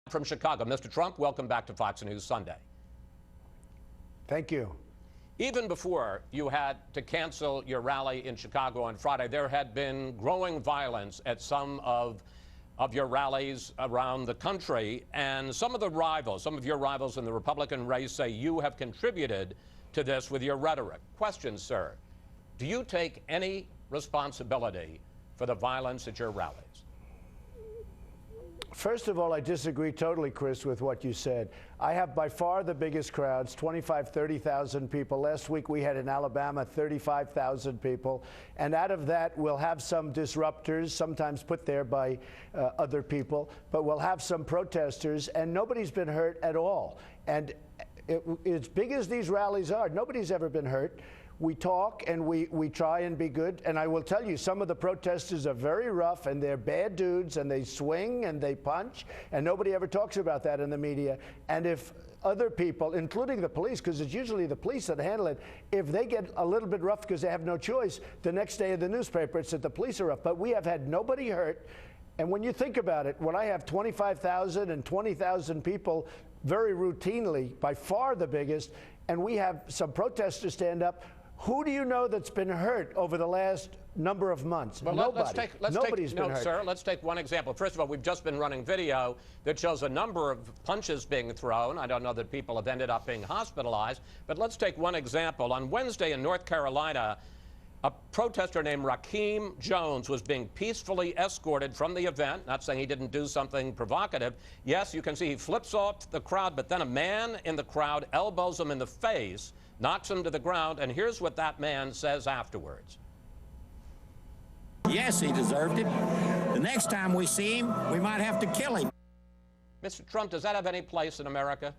From Chicago. Mr. Trump, welcome back to Fox News Sunday. Thank you. Even before you had to cancel your rally in Chicago on Friday, there had been growing violence at some of your rallies around the country, and some of your rivals in the Republican race say you have contributed to this with your rhetoric. Question, sir, do you take any responsibility for the violence at your rallies? First of all, I disagree totally, Chris, with what you said. I have by far the biggest crowds, 25, 30,000 people. Last week we had in Alabama 35,000 people. And out of that, we'll have some disruptors, sometimes put there by other people, but we'll have some protesters, and nobody's been hurt at all. And as big as these rallies are, nobody's ever been hurt. We talk and we try and be good. And I will tell you, some of the protesters are very rough and they're bad dudes and they swing and they punch, and nobody ever talks about that in the media. And if other people, including the police, because it's usually the police that handle it, if they get a little bit rough because they have no choice, the next day in the newspaper it's that the police are rough. But we have had nobody hurt. And when you think about it, when I have 25,000 and 20,000 people very routinely, by far the biggest, and we have some protesters stand up, who do you know that's been hurt over the last number of months? Well, Nobody. Nobody's been hurt. Sir, let's take one example. First of all, we've just been running video that shows a number of punches being thrown. I don't know that people have ended up being hospitalized, but let's take one example. On Wednesday in North Carolina, a protester named Rakeem Jones was being peacefully escorted from the event. Not saying he didn't do something provocative. Yes, you can see he flips off the crowd, but then a man in the crowd elbows him in the face, knocks him to the ground, and here's what that man says afterwards. Yes, he deserved it. The next time we see him, we might have to kill him. Mr. Trump, does that have any place in America?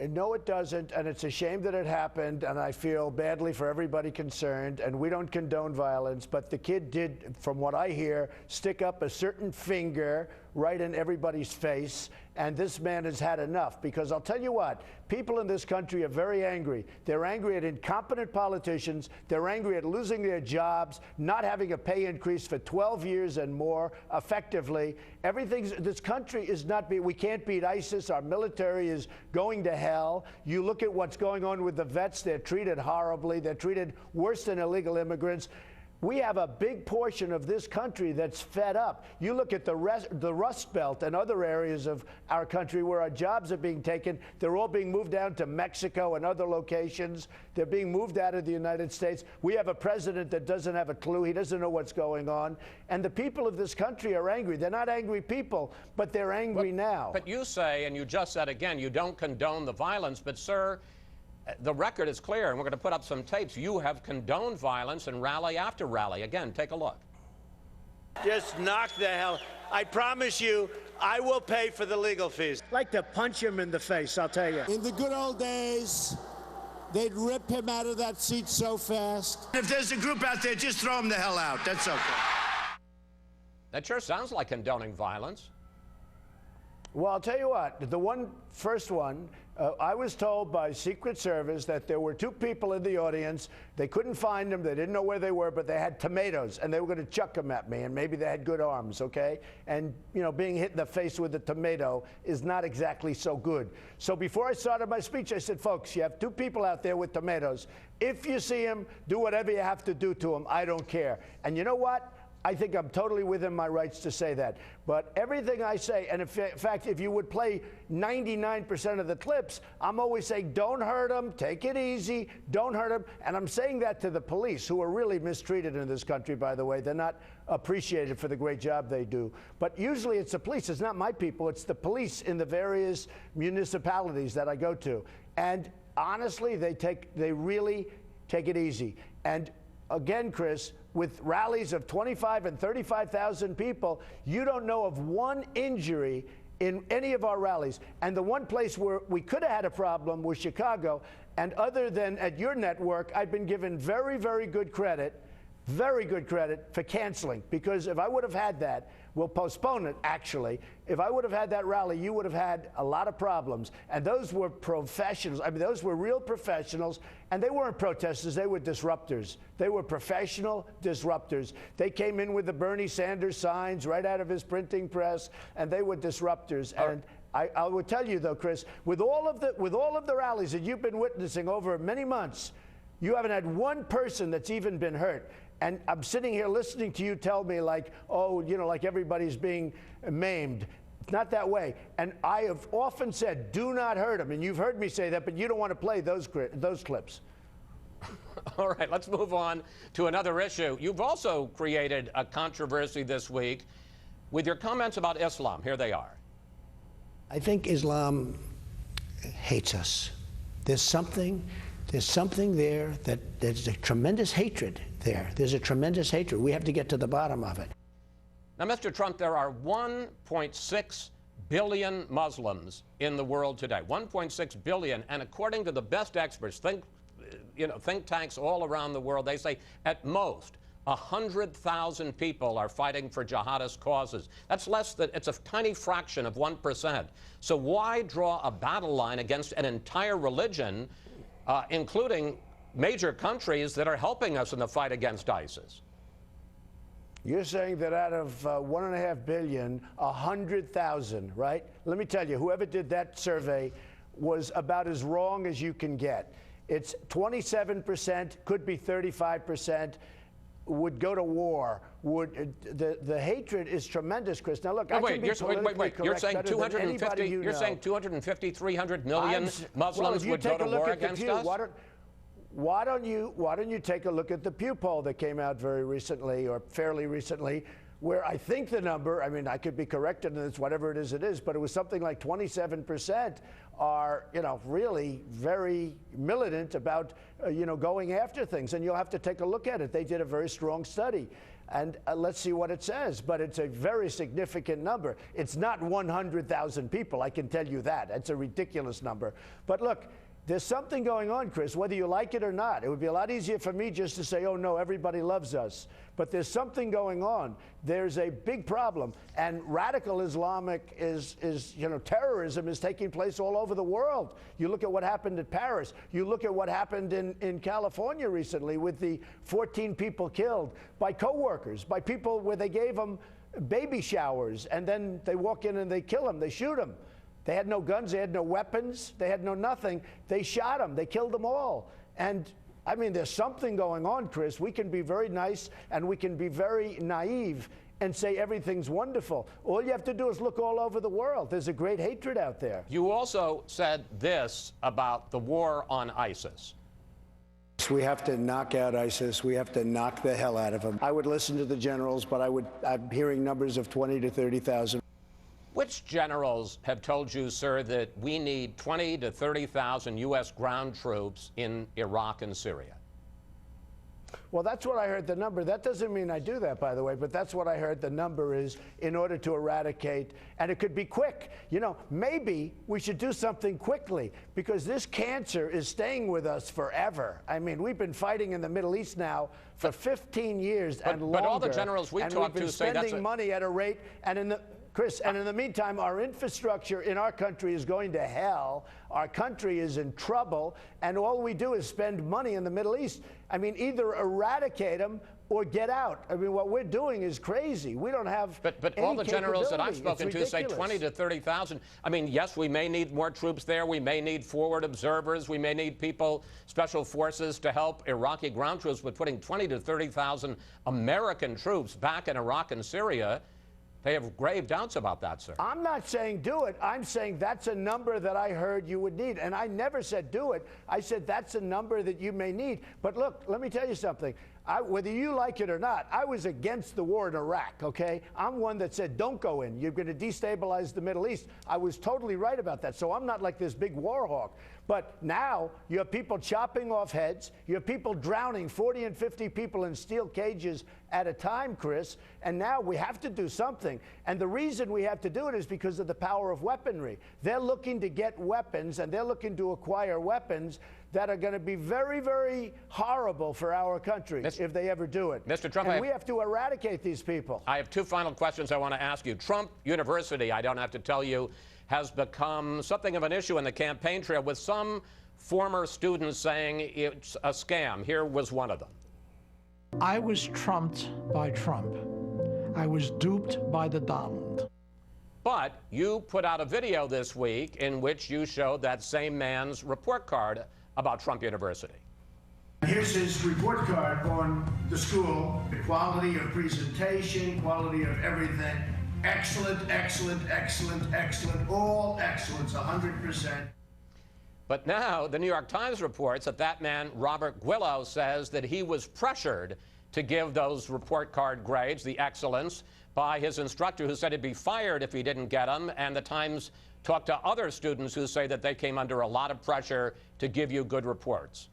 No, it doesn't, and it's a shame that it happened, and I feel badly for everybody concerned, and we don't condone violence, but the kid did, from what I hear, stick up a certain finger right in everybody's face, and this man has had enough, because I'll tell you what, people in this country are very angry. They're angry at incompetent politicians. They're angry at losing their jobs, not having a pay increase for 12 years and more effectively. This country is not, we can't beat ISIS. Our military is going to hell. You look at what's going on with the vets. They're treated horribly. They're treated worse than illegal immigrants. We have a big portion of this country that's fed up. You look at the Rust Belt and other areas of our country where our jobs are being taken. They're all being moved down to Mexico and other locations. They're being moved out of the United States. We have a president that doesn't have a clue. He doesn't know what's going on. And the people of this country are angry. They're not angry people, but they're angry now. But you say, and you just said again, you don't condone the violence. But, sir, the record is clear, and we're going to put up some tapes. You have condoned violence in rally after rally. Again, take a look. Just knock the hell. I promise you, I will pay for the legal fees. I'd like to punch him in the face, I'll tell you. In the good old days, they'd rip him out of that seat so fast. If there's a group out there, just throw them the hell out. That's okay. That sure sounds like condoning violence. Well, I'll tell you what, first one, I was told by Secret Service that there were two people in the audience. They couldn't find them. They didn't know where they were, but they had tomatoes, and they were going to chuck them at me, and maybe they had good arms, okay? And, you know, being hit in the face with a tomato is not exactly so good. So before I started my speech, I said, folks, you have two people out there with tomatoes. If you see them, do whatever you have to do to them. I don't care. And you know what? I think I'm totally within my rights to say that. But everything I say, and in fact, if you would play 99% of the clips, I'm always saying, don't hurt them, take it easy, don't hurt them. And I'm saying that to the police, who are really mistreated in this country, by the way. They're not appreciated for the great job they do. But usually it's the police. It's not my people. It's the police in the various municipalities that I go to. And honestly, they really take it easy. And again, Chris, with rallies of 25 and 35,000 people, you don't know of one injury in any of our rallies. And the one place where we could have had a problem was Chicago. And other than at your network, I've been given very, very good credit for canceling. Because if I would have had that, We'll postpone it, actually. If I would have had that rally, you would have had a lot of problems. And those were professionals. I mean, those were real professionals. And they weren't protesters. They were disruptors. They were professional disruptors. They came in with the Bernie Sanders signs right out of his printing press, and they were disruptors. And I would tell you, though, Chris, with all of the rallies that you've been witnessing over many months, you haven't had one person that's even been hurt. And I'm sitting here listening to you tell me like, oh, you know, like everybody's being maimed. It's not that way. And I have often said, do not hurt them. And you've heard me say that, but you don't want to play those clips. All right, let's move on to another issue. You've also created a controversy this week with your comments about Islam. Here they are. I think Islam hates us. There's something there that there's a tremendous hatred there. There's a tremendous hatred. We have to get to the bottom of it. Now, Mr. Trump, there are 1.6 billion Muslims in the world today. 1.6 billion, and according to the best experts, think tanks all around the world, they say at most 100,000 people are fighting for jihadist causes. That's less than, it's a tiny fraction of 1%. So why draw a battle line against an entire religion, including major countries that are helping us in the fight against ISIS? You're saying that out of 1.5 billion, 100,000, right? Let me tell you, whoever did that survey was about as wrong as you can get. It's 27%, could be 35%, would go to war. The hatred is tremendous, Chris. Now look, wait, you're saying 250, you're saying 250, 300 million Muslims would go to war against us? Why don't you take a look at the Pew poll that came out very recently, or fairly recently, where I think the number, I mean, I could be corrected in this, whatever it is, but it was something like 27% are, really very militant about, going after things. And you'll have to take a look at it. They did a very strong study. And let's see what it says. But it's a very significant number. It's not 100,000 people, I can tell you that. That's a ridiculous number. But look, there's something going on, Chris, whether you like it or not. It would be a lot easier for me just to say, oh, no, everybody loves us. But there's something going on. There's a big problem. And radical Islamic terrorism is taking place all over the world. You look at what happened at Paris. You look at what happened in California recently with the 14 people killed by coworkers, by people where they gave them baby showers, and then they walk in and they kill them, they shoot them. They had no guns, they had no weapons, they had no nothing. They shot them, they killed them all. And I mean, there's something going on, Chris. We can be very nice and we can be very naive and say everything's wonderful. All you have to do is look all over the world. There's a great hatred out there. You also said this about the war on ISIS. We have to knock out ISIS. We have to knock the hell out of them. I would listen to the generals, but I'm hearing numbers of 20 to 30,000. Which generals have told you, sir, that we need 20 to 30,000 U.S. ground troops in Iraq and Syria? Well, that's what I heard the number. That doesn't mean I do that, by the way, but that's what I heard the number is in order to eradicate, and it could be quick. Maybe we should do something quickly because this cancer is staying with us forever. I mean, we've been fighting in the Middle East now for 15 years and longer. But all the generals we talked to say that's spending money at a rate, and in the meantime, our infrastructure in our country is going to hell. Our country is in trouble, and all we do is spend money in the Middle East. I mean, either eradicate them or get out. I mean, what we're doing is crazy. We don't have But all the generals that I've spoken to say 20 to 30,000. I mean, yes, we may need more troops there. We may need forward observers. We may need people, special forces to help Iraqi ground troops, but putting 20 to 30,000 American troops back in Iraq and Syria, they have grave doubts about that, sir. I'm not saying do it. I'm saying that's a number that I heard you would need. And I never said do it. I said that's a number that you may need. But look, let me tell you something. Whether you like it or not, I was against the war in Iraq, okay? I'm one that said don't go in. You're going to destabilize the Middle East. I was totally right about that. So I'm not like this big war hawk. But now you have people chopping off heads. You have people drowning, 40 and 50 people in steel cages at a time, Chris. And now we have to do something. And the reason we have to do it is because of the power of weaponry. They're looking to get weapons, and they're looking to acquire weapons that are going to be very, very horrible for our country if they ever do it. Mr. Trump, and we have to eradicate these people. I have two final questions I want to ask you. Trump University, I don't have to tell you, has become something of an issue in the campaign trail, with some former students saying it's a scam. Here was one of them. I was trumped by Trump. I was duped by the Donald. But you put out a video this week in which you showed that same man's report card about Trump University. Here's his report card on the school. The quality of presentation, quality of everything. Excellent, excellent, excellent, excellent, all excellence, 100%. But now the New York Times reports that that man, Robert Guillo, says that he was pressured to give those report card grades, the excellence, by his instructor, who said he'd be fired if he didn't get them. And the Times talked to other students who say that they came under a lot of pressure to give you good reports.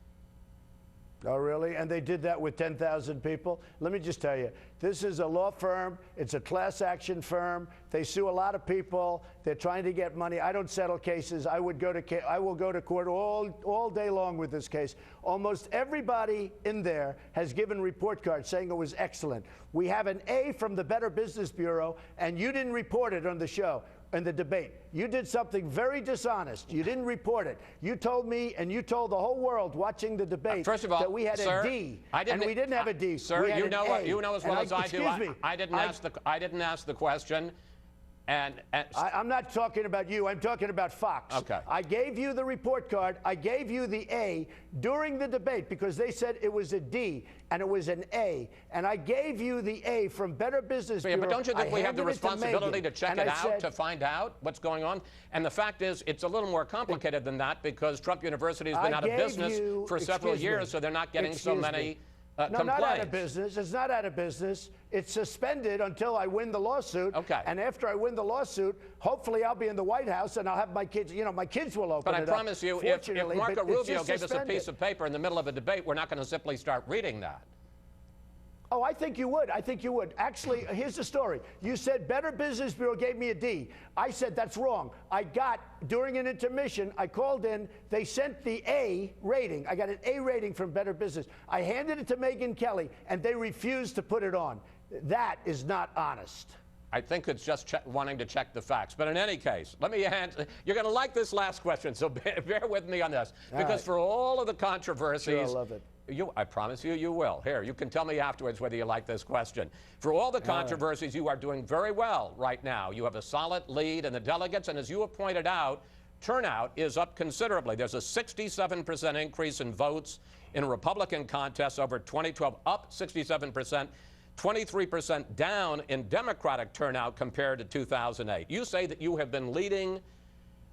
Oh, really? And they did that with 10,000 people? Let me just tell you, this is a law firm. It's a class action firm. They sue a lot of people. They're trying to get money. I don't settle cases. I will go to court all day long with this case. Almost everybody in there has given report cards saying it was excellent. We have an A from the Better Business Bureau, and you didn't report it on the show. In the debate, you did something very dishonest. You didn't report it. You told me, and you told the whole world watching the debate, first of all, that we had sir, a D, and we didn't have a D. Sir, you know as well as I do. Excuse me. I didn't ask the question. I'm not talking about you. I'm talking about Fox. Okay. I gave you the report card. I gave you the A during the debate because they said it was a D and it was an A. And I gave you the A from Better Business Bureau. But don't you think we have the responsibility to check it out, to find out what's going on? And the fact is, it's a little more complicated than that because Trump University has been out of business for several years, so they're not getting so many complaints. No, not out of business. It's not out of business. It's suspended until I win the lawsuit. Okay. And after I win the lawsuit, hopefully I'll be in the White House and I'll have my kids, my kids will open it up. But I promise you, if Marco Rubio gave us a piece of paper in the middle of a debate, we're not going to simply start reading that. Oh, I think you would. I think you would. Actually, here's the story. You said Better Business Bureau gave me a D. I said that's wrong. During an intermission, I called in. They sent the A rating. I got an A rating from Better Business. I handed it to Megyn Kelly, and they refused to put it on. That is not honest. I think it's just wanting to check the facts. But in any case, let me answer. You're going to like this last question, so bear with me on this. Because for all of the controversies, sure, I love it. I promise you, you will. Here, you can tell me afterwards whether you like this question. For all the controversies, you are doing very well right now. You have a solid lead in the delegates, and as you have pointed out, turnout is up considerably. There's a 67% increase in votes in Republican contests over 2012, up 67%, 23% down in Democratic turnout compared to 2008. You say that you have been leading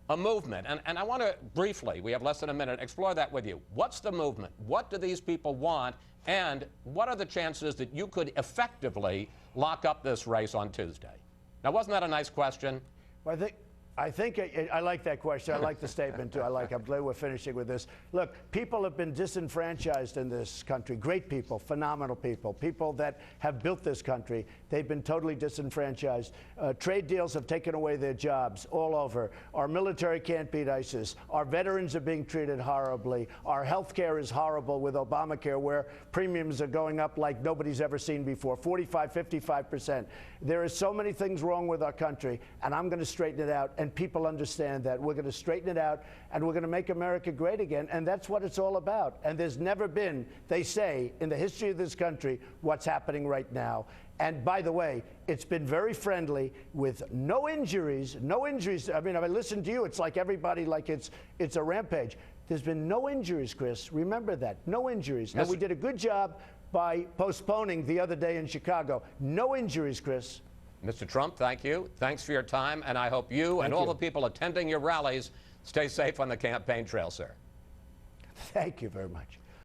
a movement, and I want to briefly, we have less than a minute, explore that with you. What's the movement? What do these people want? And what are the chances that you could effectively lock up this race on Tuesday? Now, wasn't that a nice question? Well, I think I like that question. I like the statement, too. I'm glad we're finishing with this. Look, people have been disenfranchised in this country. Great people, phenomenal people, people that have built this country. They've been totally disenfranchised. Trade deals have taken away their jobs all over. Our military can't beat ISIS. Our veterans are being treated horribly. Our health care is horrible with Obamacare, where premiums are going up like nobody's ever seen before, 45, 55%. There are so many things wrong with our country, and I'm going to straighten it out. And people understand that. We're going to straighten it out, and we're going to make America great again, and that's what it's all about. And there's never been, they say, in the history of this country, what's happening right now. And by the way, it's been very friendly with no injuries, no injuries. I mean, if I listen to you, it's like everybody, like it's a rampage. There's been no injuries, Chris. Remember that, no injuries. And we did a good job by postponing the other day in Chicago. No injuries, Chris. Mr. Trump, thank you. Thanks for your time, and I hope you and all the people attending your rallies stay safe on the campaign trail, sir. Thank you very much.